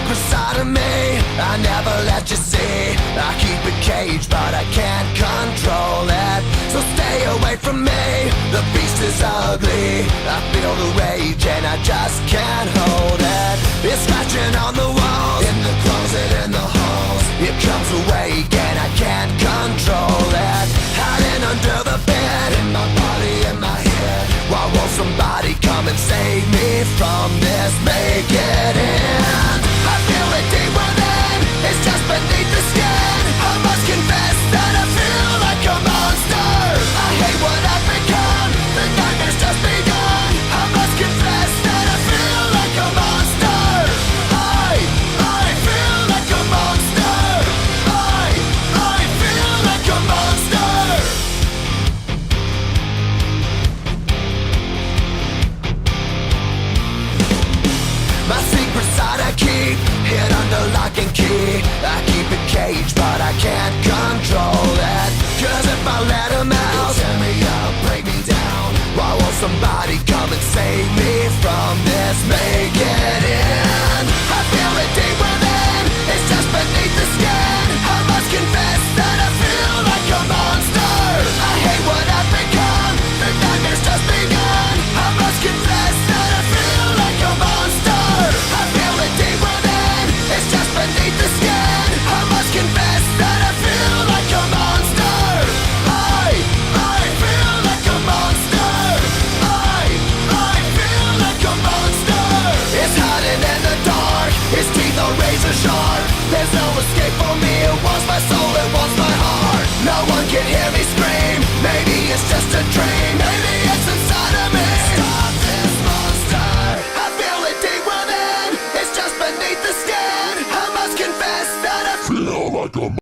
secret side of me I never let you see. I keep it caged but I can't control it. So stay away from me, the beast is ugly. I feel the rage and I just can't hold it. It's scratching on the walls, in the closet, in the halls. It comes awake and I can't control it. Hiding under the bed, in my body, in my head. Why won't somebody come and save me from this? Make it end. I feel it deep within, it's just beneath the skin. I must confess that I feel like a monster. I hate what I've become, the nightmare's just begun. I must confess that I feel like a monster. I feel like a monster. I feel like a monster. My secret side I keep hid under lock and key. I keep it caged but I can't control it. Cause if I let him out, he'll tear me up, break me down. Why won't somebody come and save me from this? Make it end. I feel it deep within, it's just beneath the skin. I must confess that I feel like a monster. I hate what I've become, the nightmare's just begun. I must confess that I feel like a monster. I feel it deep within, it's just beneath the skin. I must confess that I feel like a monster. I feel like a monster. I feel like a monster. It's hiding in the dark, its teeth are razor sharp. There's no escape for me, it wants my soul, it wants